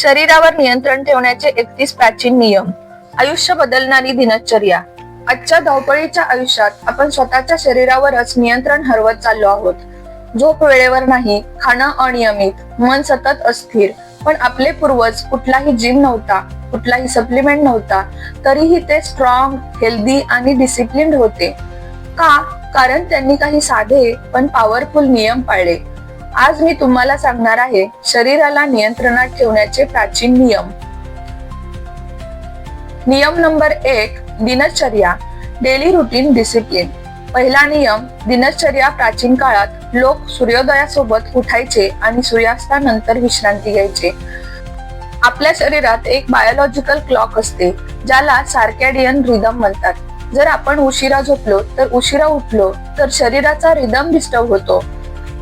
शरीरावर नियंत्रण ठेवण्याचे 31 प्राचीन नियम. आयुष्य बदलणारी दिनचर्या. आजच्या धावपळीच्या आयुष्यात आपण स्वतःच्या शरीरावरच नियंत्रण हरवत चाललो आहोत. झोप वेळेवर नाही, खाणं अनियमित, मन सतत अस्थिर. पण आपले पूर्वज कुठलाही जिम नव्हता, कुठलाही सप्लिमेंट नव्हता, तरीही ते स्ट्रॉंग, हेल्दी आणि डिसिप्लिन्ड होते. का? कारण त्यांनी काही साधे पण पॉवरफुल नियम पाळले. आज मी तुम्हाला सांगणार आहे शरीराला नियंत्रणात ठेवण्याचे प्राचीन नियम. नियम नंबर 1, दिनचर्या. Daily routine discipline. पहिला नियम, दिनचर्या. प्राचीन काळात लोक सूर्योदयासोबत उठायचे आणि सूर्यास्तानंतर विश्रांती घ्यायचे. आपल्या शरीरात एक बायोलॉजिकल क्लॉक असते, ज्याला सर्कॅडियन रिदम म्हणतात. जर आपण उशिरा झोपलो तर उशिरा उठलो तर शरीराचा रिदम डिस्टर्ब होतो.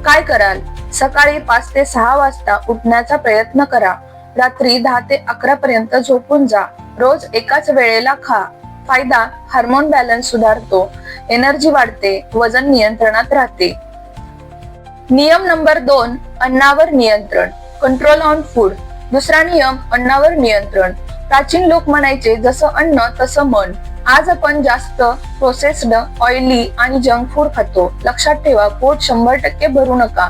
काय कराल? सकाळी 5 ते 6 वाजता उठण्याचा प्रयत्न करा. रात्री 10 ते 11 पर्यंत झोपून जा. रोज एकाच वेळेला खा. फायदा, हार्मोन बॅलन्स सुधारतो, एनर्जी वाढते, वजन नियंत्रणात राहते. नियम नंबर 2, अन्नावर नियंत्रण. Control on food. दुसरा नियम, अन्नावर नियंत्रण. प्राचीन लोक म्हणायचे, जसं अन्न तसं मन. आज आपण जास्त प्रोसेस्ड, ऑइली आणि जंक फूड खातो. लक्षात ठेवा, पोट 100% भरू नका.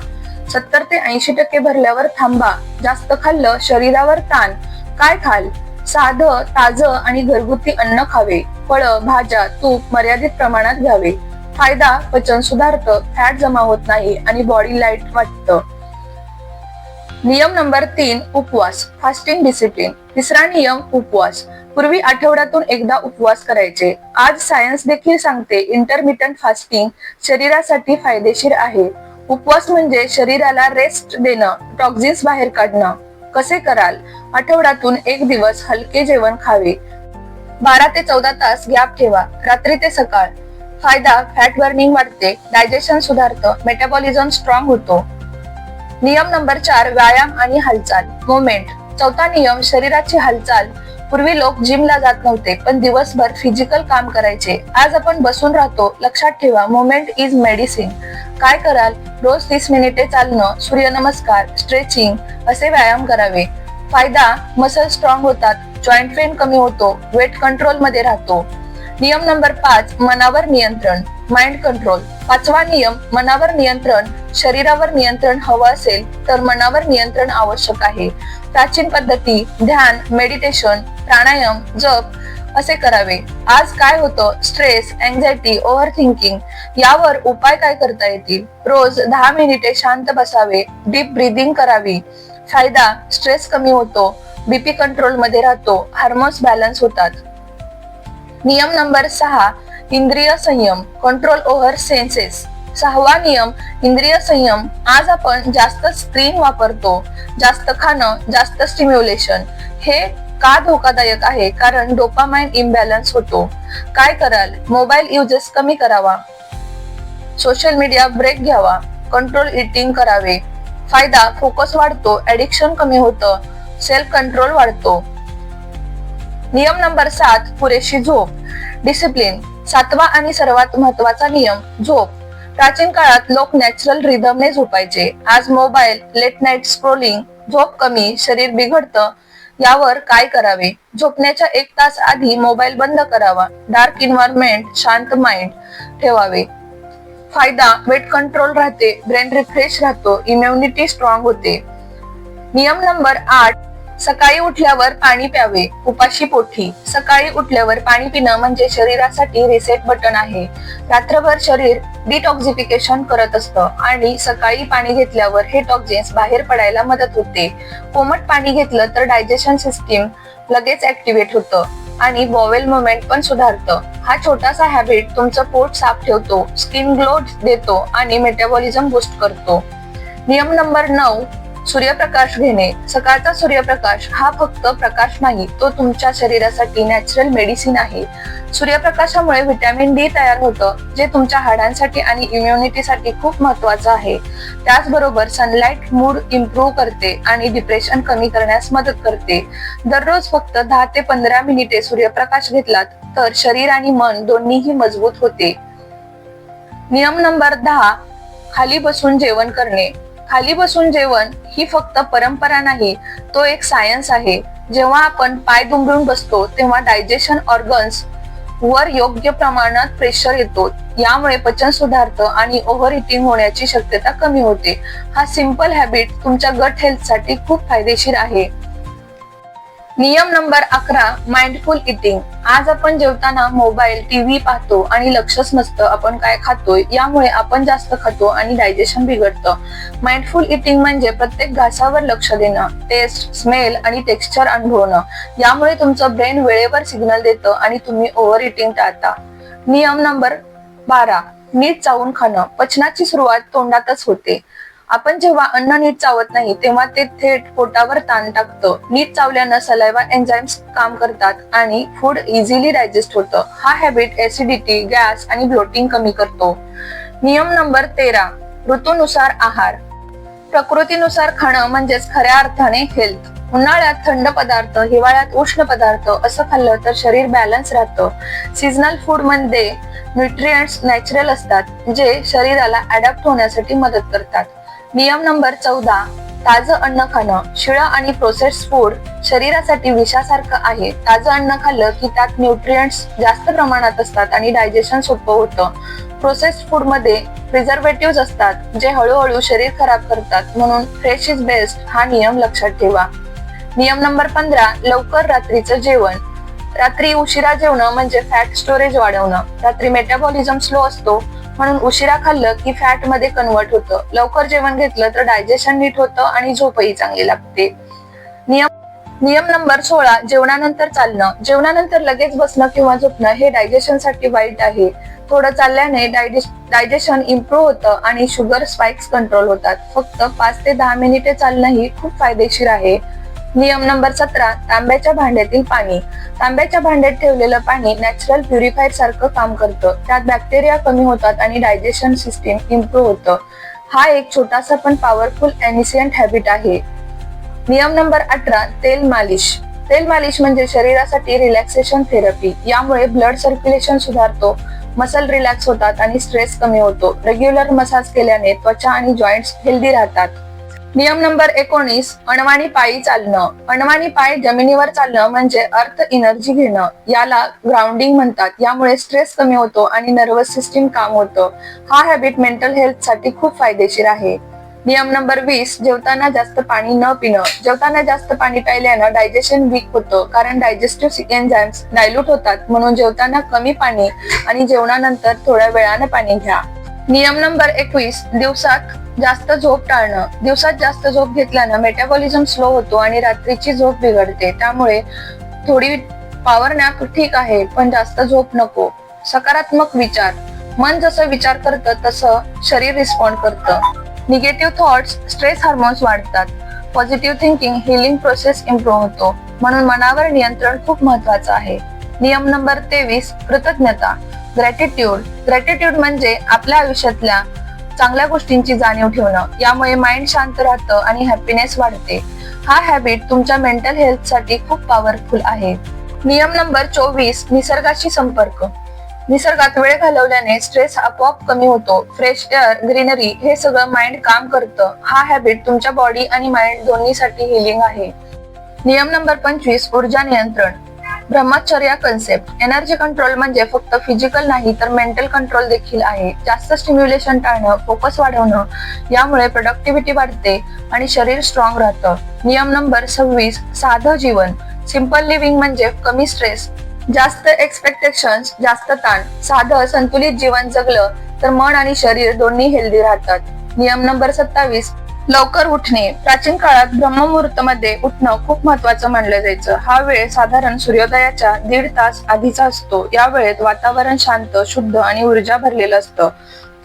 70 ते 80% भरल्यावर थांबा. जास्त खाल्लं शरीरावर ताण. काय खाल? साधं, ताजं आणि घरगुती अन्न खावे. फळं, भाज्या, तूप मर्यादित प्रमाणात घ्यावे. फायदा, पचन सुधारतं, फॅट जमा होत नाही आणि बॉडी लाईट वाटतं. नियम नंबर 3, उपवास. Fasting discipline. तिसरा नियम, उपवास. पूर्वी आठवड्यातून एकदा उपवास करायचे. आज सायन्स देखील सांगते इंटरमिटंट फास्टिंग शरीरासाठी फायदेशीर आहे. उपवास म्हणजे शरीराला रेस्ट देणं, टॉक्झिन्स बाहेर काढणं. कसे कराल? आठवड्यातून 1 दिवस हलके जेवण खावे. 12 ते 14 तास गॅप ठेवा. रात्री ते सकाळ. फायदा, फॅट बर्निंग वाढते, डायजेशन सुधारतं, मेटाबॉलिझम स्ट्रॉंग होतो. नियम नंबर 4, व्यायाम आणि हालचाल. मोमेंट. चौथा नियम, शरीराची हालचाल. पूर्वी लोक जिमला जात नव्हते, पण दिवसभर फिजिकल काम करायचे. आज आपण बसून राहतो. लक्षात ठेवा, मोमेंट इज मेडिसिन. काय कराल? रोज 30 मिनिटे चालणं, सूर्यनमस्कार, स्ट्रेचिंग असे व्यायाम करावे. फायदा, मसल स्ट्रॉंग होतात, जॉईंट पेन कमी होतो, वेट कंट्रोल मध्ये राहतो. नियम नंबर 5, मनावर नियंत्रण. Mind control. पाचवा नियम, मनावर नियंत्रण. शरीरावर नियंत्रण हवं असेल तर मनावर नियंत्रण आवश्यक आहे. प्राचीन पद्धती, ध्यान, मेडिटेशन, प्राणायाम, जप असे करावे. आज काय होतं? Stress, anxiety, over thinking. यावर उपाय काय करता येतील? रोज 10 मिनिटे शांत बसावे, डीप ब्रीदिंग करावी. फायदा, स्ट्रेस कमी होतो, बीपी कंट्रोल मध्ये राहतो, हार्मोन्स बॅलन्स होतात. नियम नंबर 6, इंद्रिय संयम. Control over census. 6वा नियम, इंद्रिय संयम. आज आपण जास्त स्क्रीन वापरतो, जास्त खाणं, जास्त स्टिम्युलेशन. हे का धोकादायक आहे? कारण डोपामाइन इम्बॅलन्स होतो. काय कराल? मोबाईल युजेस कमी करावा, सोशल मीडिया ब्रेक घ्यावा, कंट्रोल इटिंग करावे. फायदा, फोकस वाढतो, ऍडिक्शन कमी होतं, सेल्फ कंट्रोल वाढतो. नियम नंबर 7, पुरेशी झोप. डिसिप्लिन. 7वा आणि सर्वात महत्वाचा नियम, झोप. प्राचीन काळात लोक नॅचरल रिदमने झोपायचे. आज मोबाईल, लेट नाईट स्क्रोलिंग, झोप कमी, शरीर बिघडतं. यावर काय करावे? झोपण्याच्या 1 तास आधी मोबाईल बंद करावा. डार्क एन्व्हायरमेंट, शांत माइंड ठेवावे. फायदा, वेट कंट्रोल राहते, ब्रेन रिफ्रेश राहतो, इम्युनिटी स्ट्रॉंग होते. नियम नंबर 8, सकाळी उठल्यावर पाणी प्यावे. उपाशी पोटी. सकाळी उठल्यावर पाणी पिणं म्हणजे शरीरासाठी रिसेट बटन आहे. रात्रभर शरीर डिटॉक्सिफिकेशन करत असतं आणि सकाळी पाणी घेतल्यावर हे टॉक्झिन्स बाहेर पडायला मदत होते. कोमट पाणी घेतलं तर डायजेशन सिस्टीम लगेच ऍक्टिव्हेट होतं आणि बॉवेल मुवमेंट पण सुधारतं. हा छोटासा हॅबिट तुमचं पोट साफ ठेवतो, स्किन ग्लो देतो आणि मेटाबॉलिझम बूस्ट करतो. नियम नंबर 9, सूर्यप्रकाश घेणे. सकाळचा सूर्यप्रकाश हा फक्त प्रकाश नाही, तो तुमच्या शरीरासाठी नॅचरल मेडिसिन आहे. सूर्यप्रकाशामुळे व्हिटॅमिन डी तयार होतं, जे तुमच्या हाडांसाठी आणि इम्युनिटीसाठी खूप महत्वाचं आहे. त्याचबरोबर सनलाइट मूड इम्प्रूव्ह करते आणि डिप्रेशन कमी करण्यास मदत करते. दररोज फक्त 10 ते 15 मिनिटे सूर्यप्रकाश घेतलात तर शरीर आणि मन दोन्हीही मजबूत होते. नियम नंबर 10, खाली बसून जेवण करणे. खाली बसून जेवण ही फक्त परंपरा नाही, तो एक सायन्स आहे. जेव्हा आपण पाय दुमडून बसतो तेव्हा डायजेशन ऑर्गन्स वर योग्य प्रमाणात प्रेशर येतो. यामुळे पचन सुधारतं आणि ओव्हर इटिंग होण्याची शक्यता कमी होते. हा सिंपल हॅबिट तुमच्या गट हेल्थ साठी खूप फायदेशीर आहे. नियम नंबर 11, माइंडफुल इटिंग. आज आपण जेवताना मोबाईल, टीव्ही पाहतो आणि लक्षच नसतं आपण काय खातोय. यामुळे आपण जास्त खातो आणि डायजेशन बिघडतं. माइंडफुल इटिंग म्हणजे प्रत्येक घासावर लक्ष देणं, टेस्ट, स्मेल आणि टेक्स्चर अनुभवणं. यामुळे तुमचं ब्रेन वेळेवर सिग्नल देतं आणि तुम्ही ओव्हर इटिंग टाळता. नियम नंबर 12, नीट चावून खाणं. पचनाची सुरुवात तोंडातच होते. आपण जेव्हा अन्न नीट चावत नाही तेव्हा ते थेट पोटावर ताण टाकतं. नीट चावल्यानं सलायवा एन्झाईम्स काम करतात आणि फूड इझिली डायजेस्ट होतं. हा हॅबिट ऍसिडिटी, गॅस आणि ब्लोटिंग कमी करतो. नियम नंबर 13, ऋतूनुसार आहार. प्रकृतीनुसार खाणं म्हणजेच खऱ्या अर्थाने हेल्थ. उन्हाळ्यात थंड पदार्थ, हिवाळ्यात उष्ण पदार्थ असं खाल्लं तर शरीर बॅलन्स राहतं. सीझनल फूड मध्ये न्यूट्रिएंट्स नॅचरल असतात जे शरीराला अडॅप्ट होण्यासाठी मदत करतात. नियम नंबर 14, ताजं अन्न खाणं. शिळं आणि प्रोसेस्ड फूड शरीरासाठी विषासारखं आहे. ताजं अन्न खाल्लं की त्यात न्यूट्रिएंट्स जास्त प्रमाणात असतात आणि डायजेशन सोपं होतं. प्रोसेस्ड फूड मध्ये प्रिझर्वेटिव्ह असतात जे हळूहळू शरीर खराब करतात. म्हणून फ्रेश इज बेस्ट हा नियम लक्षात ठेवा. नियम नंबर 15, लवकर रात्रीचं जेवण. रात्री उशिरा जेवणं म्हणजे फॅट स्टोरेज वाढवणं. रात्री मेटाबॉलिझम स्लो असतो म्हणून उशिरा खाल्लं की फॅट मध्ये कन्वर्ट होतं. लवकर जेवण घेतलं तर डायजेशन नीट होतं आणि झोपही चांगली लागते. नियम नंबर 16, जेवणानंतर चालणं. जेवणानंतर लगेच बसणं किंवा झोपणं हे डायजेशन साठी वाईट आहे. थोडं चालल्याने डायजेशन इम्प्रूव्ह होतं आणि शुगर स्पाइक्स कंट्रोल होतात. फक्त 5 ते 10 मिनिटे चालणंही खूप फायदेशीर आहे. नियम नंबर 17, तांब्याच्या भांड्यातील पाणी. तांब्याच्या भांड्यात ठेवलेलं पाणी नॅचरल प्युरिफायर सारखं काम करतं. त्यात बॅक्टेरिया कमी होतात आणि डायजेशन सिस्टीम इम्प्रूव्ह होतं. हा एक छोटासा पण पॉवरफुल एनिशियंट हॅबिट आहे. नियम नंबर 18, तेल मालिश. तेल मालिश म्हणजे शरीरासाठी रिलॅक्सेशन थेरपी. यामुळे ब्लड सर्क्युलेशन सुधारतो, मसल रिलॅक्स होतात आणि स्ट्रेस कमी होतो. रेग्युलर मसाज केल्याने त्वचा आणि जॉईंट्स हेल्दी राहतात. नियम नंबर 19, अणवाणी पायी चालणं. अणवाणी पाय जमिनीवर चालणं म्हणजे अर्थ एनर्जी घेणं. याला ग्राउंडिंग म्हणतात. यामुळे स्ट्रेस कमी होतो आणि नर्वस सिस्टीम काम होतं. हा हॅबिट मेंटल हेल्थ साठी खूप फायदेशीर आहे. नियम नंबर 20, जेवताना जास्त पाणी न पिणं. जेवताना जास्त पाणी प्यायल्यानं डायजेशन वीक होतं कारण डायजेस्टिव्ह एन्झाईम्स डायल्यूट होतात. म्हणून जेवताना कमी पाणी आणि जेवणानंतर थोड्या वेळानं पाणी घ्या. नियम नंबर 21, दिवसात जास्त झोप टाळणं. दिवसात जास्त झोप घेतल्यानं मेटाबॉलिझम स्लो होतो आणि रात्रीची झोप बिघडते. त्यामुळे थोडी पॉवर नॅप ठीक आहे पण जास्त झोप नको. सकारात्मक विचार. मन जसं विचार करतं तसं शरीर रिस्पॉन्ड करतं. निगेटिव्ह थॉट्स स्ट्रेस हार्मोन्स वाढतात. Positive thinking healing process improve होतो. म्हणून मनावर नियंत्रण खूप महत्वाचं आहे. नियम नंबर 23, कृतज्ञता. ग्रॅटिट्यूड. ग्रॅटिट्यूड म्हणजे आपल्या आयुष्यातल्या चांगल्या गोष्टींची जाणीव ठेवणं. यामुळे माइंड शांत राहतं आणि हॅपीनेस वाढते. हा हॅबिट तुमच्या मेंटल हेल्थ साठी खूप पॉवरफुल आहे. नियम नंबर 24, निसर्गाशी संपर्क. निसर्गात वेळ घालवल्याने स्ट्रेस आपोआप कमी होतो. फ्रेश एअर, ग्रीनरी हे सगळं माइंड काम करतं. हा हॅबिट तुमच्या बॉडी आणि माइंड दोन्हीसाठी हिलिंग आहे. नियम नंबर 25, ऊर्जा नियंत्रण. ब्रह्मचर्या कन्सेप्ट. एनर्जी कंट्रोल म्हणजे फक्त फिजिकल नाही तर मेंटल कंट्रोल देखील आहे. जास्त स्टिम्युलेशन टाळणं, फोकस वाढवणं यामुळे प्रोडक्टिव्हिटी वाढते आणि शरीर स्ट्रॉंग राहतं. नियम नंबर 26, साधं जीवन. सिंपल लिव्हिंग म्हणजे कमी स्ट्रेस, जास्त एक्सपेक्टेशन्स, जास्त ताण. साधं संतुलित जीवन जगलं तर मन आणि शरीर दोन्ही हेल्दी राहतात. नियम नंबर 27, लवकर उठणे. प्राचीन काळात ब्रह्ममुहूर्त मध्ये उठणं खूप महत्वाचं मानलं जायचं. हा वेळ साधारण सूर्योदयाच्या 1.5 तास आधीचा असतो. या वेळेत वातावरण शांत, शुद्ध आणि ऊर्जा भरलेलं असतं.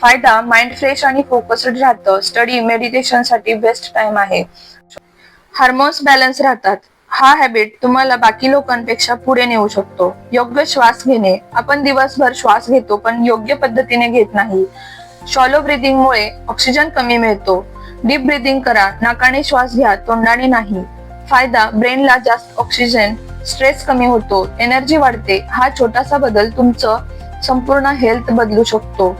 फायदा, माइंड फ्रेश आणि फोकस्ड राहतं. स्टडी, मेडिटेशन साठी बेस्ट टाइम आहे. हार्मोन्स बॅलन्स राहतात. हा हॅबिट तुम्हाला बाकी लोकांपेक्षा पुढे नेऊ शकतो. योग्य श्वास घेणे. आपण दिवसभर श्वास घेतो पण योग्य पद्धतीने घेत नाही. शॉलो ब्रीदिंग मुळे ऑक्सिजन कमी मिळतो. डीप ब्रीदिंग करा. नाकाने श्वास घ्या, तोंडाने नाही. फायदा, ब्रेनला जास्त ऑक्सिजन, स्ट्रेस कमी होतो, एनर्जी वाढते. हा छोटासा बदल तुमचं संपूर्ण हेल्थ बदलू शकतो.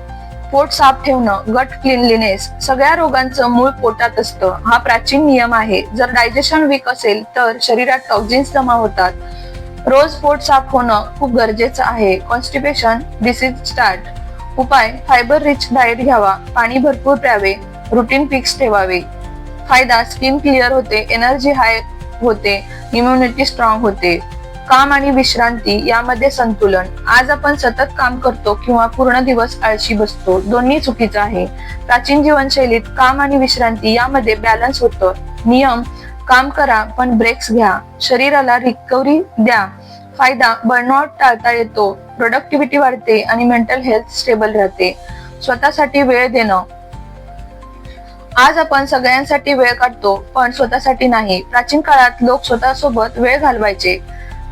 पोट साफ ठेवणं, गट क्लिनलीनेस. सगळ्या रोगांचं मूळ पोटात असतं, हा प्राचीन नियम आहे. जर डायजेशन वीक असेल तर शरीरात टॉक्झिन्स जमा होतात. रोज पोट साफ होणं खूप गरजेचं आहे. Constipation disease start. उपाय: फायबर रिच डाएट घ्यावा, पाणी भरपूर प्यावे, रुटीन फिक्स ठेवावे. फायदा: स्किन क्लिअर होते, एनर्जी हाय होते, इम्युनिटी स्ट्रॉंग होते. काम आणि विश्रांती यामध्ये संतुलन. आज आपण सतत काम करतो किंवा पूर्ण दिवस आळशी बसतो, दोन्ही चुकीचं आहे. प्राचीन जीवनशैलीत काम आणि विश्रांती यामध्ये बॅलन्स होतं. नियम: काम करा पण ब्रेक्स घ्या, शरीराला रिकव्हरी द्या. फायदा: बर्नआउट टाळता येतो, प्रोडक्टिव्हिटी वाढते आणि मेंटल हेल्थ स्टेबल राहते. स्वतःसाठी वेळ देणं. आज आपण सगळ्यांसाठी वेळ काढतो पण स्वतःसाठी नाही. प्राचीन काळात लोक स्वतःसोबत वेळ घालवायचे.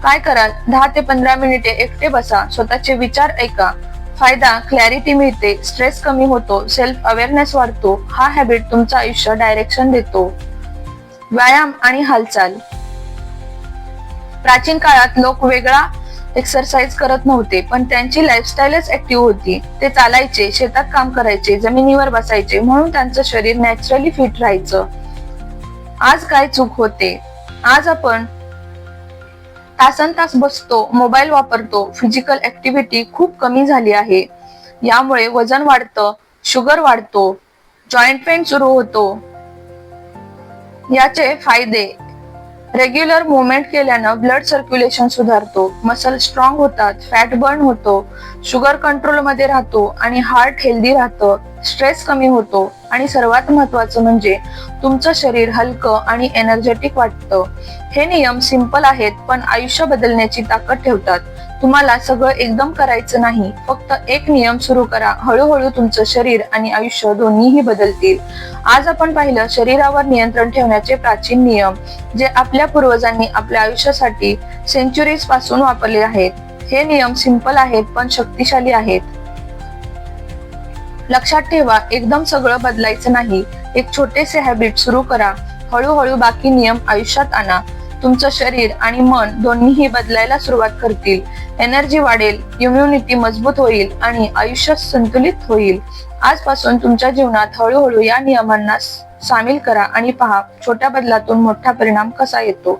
काय कराल? 10 ते 15 मिनिटे एकटे बसा, स्वतःचे विचार ऐका. फायदा: क्लॅरिटी मिळते, स्ट्रेस कमी होतो, सेल्फ अवेअरनेस वाढतो. हा हॅबिट तुमचं आयुष्य डायरेक्शन देतो. व्यायाम आणि हालचाल. प्राचीन काळात लोक वेगळा एक्सरसाइज करत नव्हते पण त्यांची लाईफस्टाईलच ऍक्टिव्ह होती. ते चालायचे, शेतात काम करायचे, जमिनीवर बसायचे, म्हणून त्यांचं शरीर नॅचरली फिट राहायचं. आज काय चूक होते? आज आपण तासनतास बसतो, मोबाईल वापरतो, फिजिकल ऍक्टिव्हिटी खूप कमी झाली आहे. यामुळे वजन वाढतं, शुगर वाढतो, जॉईंट पेन सुरू होतो. याचे फायदे: रेग्युलर मुवमेंट केल्यानं ब्लड सर्क्युलेशन सुधारतो, मसल स्ट्रॉंग होतात, फॅट बर्न होतो, शुगर कंट्रोल मध्ये राहतो आणि हार्ट हेल्दी राहतं, स्ट्रेस कमी होतो आणि सर्वात महत्वाचं म्हणजे तुमचं शरीर हलकं आणि एनर्जेटिक वाटतं. हे नियम सिंपल आहेत पण आयुष्य बदलण्याची ताकद ठेवतात. तुम्हाला सगळं एकदम करायचं नाही, फक्त एक नियम सुरू करा. हळूहळू तुमचं शरीर आणि आयुष्य दोन्हीही बदलतील. आज आपण पाहिलं शरीरावर नियंत्रण ठेवण्याचे प्राचीन नियम, जे आपल्या पूर्वजांनी आपल्या आयुष्यासाठी सेंचुरीज पासून वापरले आहेत. हे नियम सिंपल आहेत पण शक्तिशाली आहेत. लक्षात ठेवा, एकदम सगळं बदलायचं नाही. एक छोटेसे हॅबिट सुरू करा, हळूहळू बाकी नियम आयुष्यात आणा. तुमचं शरीर आणि मन दोन्हीही बदलायला सुरुवात करतील. एनर्जी वाढेल, इम्युनिटी मजबूत होईल आणि आयुष्य संतुलित होईल. आजपासून तुमच्या जीवनात हळूहळू या नियमांना सामील करा आणि पहा छोट्या बदलातून मोठा परिणाम कसा येतो.